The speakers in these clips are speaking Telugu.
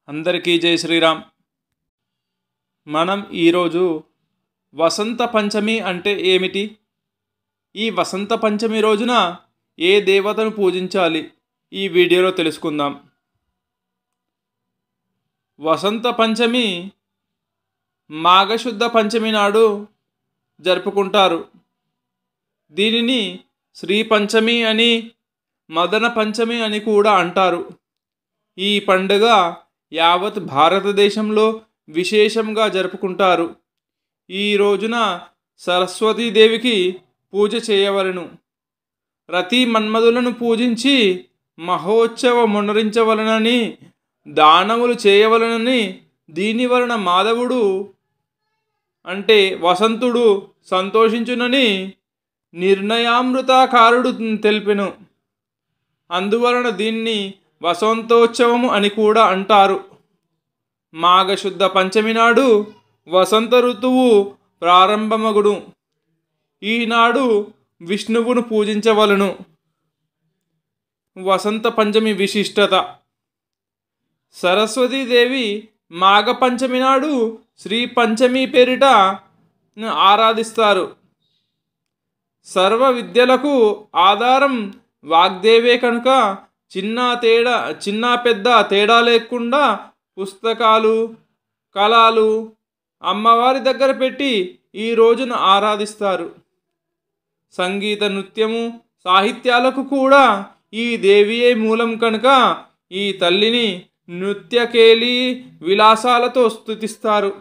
అందరికీ జై శ్రీరామ్. మనం ఈరోజు వసంత పంచమి అంటే ఏమిటి, ఈ వసంత పంచమి రోజున ఏ దేవతను పూజించాలి, ఈ వీడియోలో తెలుసుకుందాం. వసంత పంచమి మాఘశుద్ధ పంచమి నాడు జరుపుకుంటారు. దీనిని శ్రీ పంచమి అని, మదన పంచమి అని కూడా అంటారు. ఈ పండుగ యావత్ భారతదేశంలో విశేషంగా జరుపుకుంటారు. ఈ రోజున సరస్వతీదేవికి పూజ చేయవలెను. రతి మన్మధులను పూజించి మహోత్సవమునరించవలనని, దానములు చేయవలనని, దీని వలన మాధవుడు అంటే వసంతుడు సంతోషించునని నిర్ణయామృతాకారుడు తెలిపెను. అందువలన దీన్ని వసంతోత్సవము అని కూడా అంటారు. మాఘశుద్ధ పంచమి నాడు వసంత ఋతువు ప్రారంభమగుడు. ఈనాడు విష్ణువును పూజించవలను. వసంత పంచమి విశిష్టత: సరస్వతీదేవి మాఘ పంచమి నాడు శ్రీ పంచమి పేరిట ఆరాధిస్తారు. సర్వ విద్యలకు ఆధారం వాగ్దేవే కనుక చిన్న పెద్ద తేడా లేకుండా పుస్తకాలు, కళలు అమ్మవారి దగ్గర పెట్టి ఈ రోజున ఆరాధిస్తారు. సంగీత, నృత్యము, సాహిత్యాలకు కూడా ఈ దేవియే మూలం కనుక ఈ తల్లిని నృత్యకేలి విలాసాలతో స్తుతిస్తారు.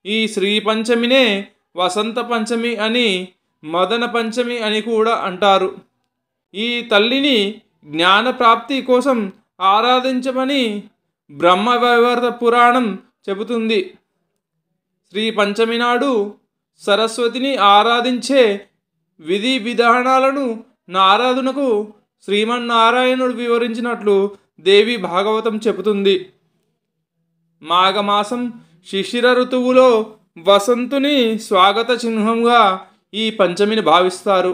ఈ శ్రీ పంచమినే వసంత పంచమి అని, మదన పంచమి అని కూడా అంటారు. ఈ తల్లిని జ్ఞానప్రాప్తి కోసం ఆరాధించమని బ్రహ్మవైవర్త పురాణం చెబుతుంది. శ్రీ పంచమి నాడు సరస్వతిని ఆరాధించే విధి విధానాలను నారదునకు శ్రీమన్నారాయణుడు వివరించినట్లు దేవి భాగవతం చెబుతుంది. మాఘమాసం శిశిర ఋతువులో వసంతుని స్వాగత చిహ్నంగా ఈ పంచమిని భావిస్తారు.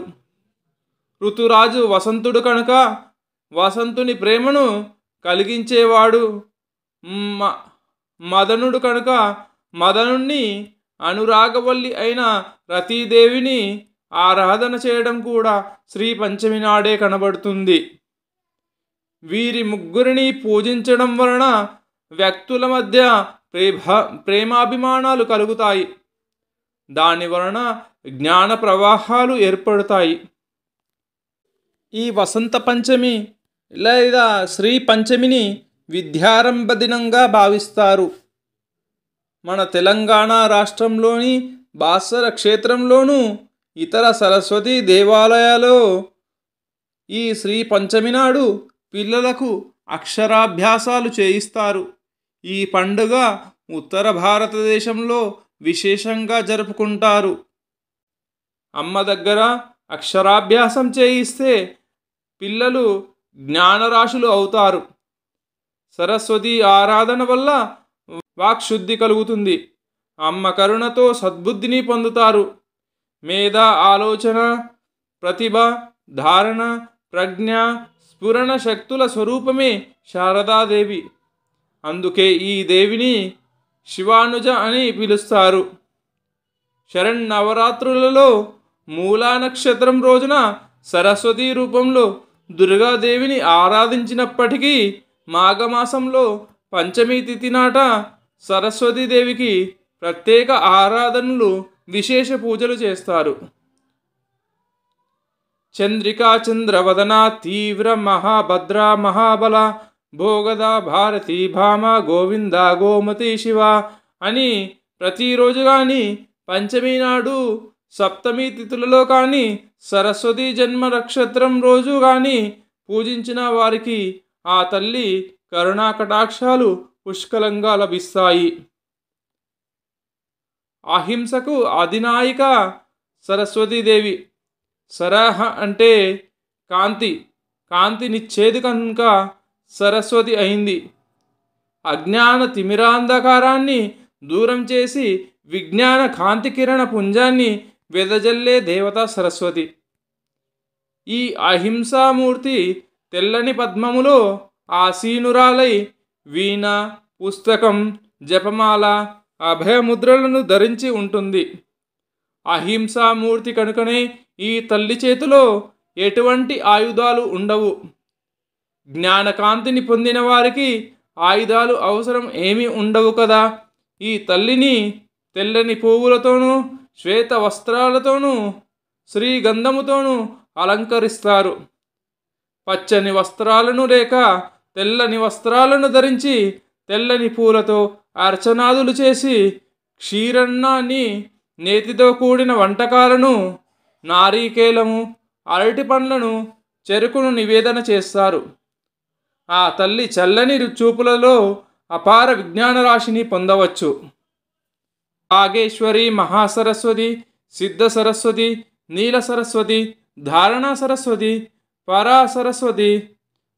ఋతురాజు వసంతుడు కనుక వసంతుని ప్రేమను కలిగించేవాడు. మదనుడు కనుక మదనుణ్ణి అనురాగవల్లి అయిన రతీదేవిని ఆరాధన చేయడం కూడా శ్రీ పంచమి నాడే కనబడుతుంది. వీరి ముగ్గురిని పూజించడం వలన వ్యక్తుల మధ్య ప్రేమాభిమానాలు కలుగుతాయి. దాని వలన జ్ఞాన ప్రవాహాలు ఏర్పడతాయి. ఈ వసంత పంచమి లేదా శ్రీ పంచమిని విద్యారంభ దినంగా భావిస్తారు. మన తెలంగాణ రాష్ట్రంలోని బాసర క్షేత్రంలోనూ ఇతర సరస్వతి దేవాలయాల్లో ఈ శ్రీ పంచమి నాడు పిల్లలకు అక్షరాభ్యాసాలు చేయిస్తారు. ఈ పండుగ ఉత్తర భారతదేశంలో విశేషంగా జరుపుకుంటారు. అమ్మ దగ్గర అక్షరాభ్యాసం చేయిస్తే పిల్లలు జ్ఞానరాశులు అవుతారు. సరస్వతి ఆరాధన వల్ల వాక్శుద్ధి కలుగుతుంది. అమ్మ కరుణతో సద్బుద్ధిని పొందుతారు. మేధ, ఆలోచన, ప్రతిభ, ధారణ, ప్రజ్ఞ, స్ఫురణ శక్తుల స్వరూపమే శారదాదేవి. అందుకే ఈ దేవిని శివానుజ అని పిలుస్తారు. శరన్నవరాత్రులలో మూలా నక్షత్రం రోజున సరస్వతి రూపంలో దుర్గాదేవిని ఆరాధించినప్పటికీ మాఘమాసంలో పంచమి తిథి నాట సరస్వతీదేవికి ప్రత్యేక ఆరాధనలు, విశేష పూజలు చేస్తారు. చంద్రికా చంద్రవదన తీవ్ర మహాభద్ర మహాబల భోగద భారతీ భామ గోవింద గోమతి శివ అని ప్రతిరోజు కానీ, పంచమి నాడు, సప్తమి తిథులలో కానీ, సరస్వతి జన్మ నక్షత్రం రోజు కానీ పూజించిన వారికి ఆ తల్లి కరుణా కటాక్షాలు పుష్కలంగా లభిస్తాయి. అహింసకు అధినాయిక సరస్వతీదేవి. సరహ అంటే కాంతి, కాంతినిచ్చేది కనుక సరస్వతి అయింది. అజ్ఞాన తిమిరాంధకారాన్ని దూరం చేసి విజ్ఞాన కాంతి కిరణ పుంజాన్ని వెదజల్లే దేవత సరస్వతి. ఈ అహింసామూర్తి తెల్లని పద్మములో ఆసీనురాలై వీణ, పుస్తకం, జపమాల, అభయముద్రలను ధరించి ఉంటుంది. అహింసామూర్తి కనుకనే ఈ తల్లి చేతిలో ఎటువంటి ఆయుధాలు ఉండవు. జ్ఞానకాంతిని పొందిన వారికి ఆయుధాలు అవసరం ఏమీ ఉండవు కదా. ఈ తల్లిని తెల్లని పువ్వులతోనూ శ్వేత వస్త్రాలతోనూ శ్రీగంధముతోనూ అలంకరిస్తారు. పచ్చని వస్త్రాలను లేక తెల్లని వస్త్రాలను ధరించి తెల్లని పూలతో అర్చనాదులు చేసి క్షీరన్నాన్ని, నేతితో కూడిన వంటకాలను, నారీకేలము, అరటి పండ్లను, చెరుకును నివేదన చేస్తారు. ఆ తల్లి చల్లని చూపులలో అపార విజ్ఞాన రాశిని పొందవచ్చు. నాగేశ్వరి, మహాసరస్వతి, సిద్ధ సరస్వతి, నీల సరస్వతి, ధారణా సరస్వతి, పరా సరస్వతి,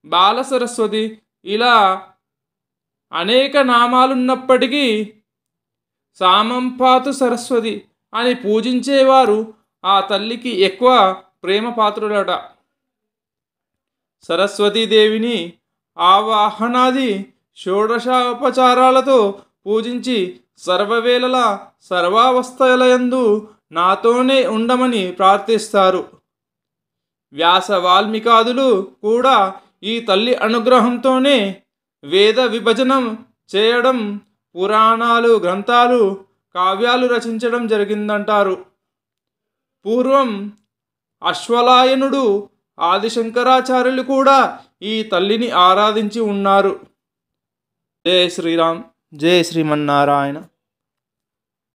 బాల సరస్వతి ఇలా అనేక నామాలున్నప్పటికీ సామంపాతు సరస్వతి అని పూజించేవారు ఆ తల్లికి ఎక్కువ ప్రేమ పాత్రులట. సరస్వతీదేవిని ఆవాహనాది షోడశోపచారాలతో పూజించి సర్వవేళలా సర్వావస్థలయందు నాతోనే ఉండమని ప్రార్థిస్తారు. వ్యాస వాల్మీకాదులు కూడా ఈ తల్లి అనుగ్రహంతోనే వేద విభజనం చేయడం, పురాణాలు, గ్రంథాలు, కావ్యాలు రచించడం జరిగిందంటారు. పూర్వం అశ్వలాయనుడు, ఆదిశంకరాచార్యులు కూడా ఈ తల్లిని ఆరాధించి ఉన్నారు. జై శ్రీరామ్, జై శ్రీమన్నారాయణ.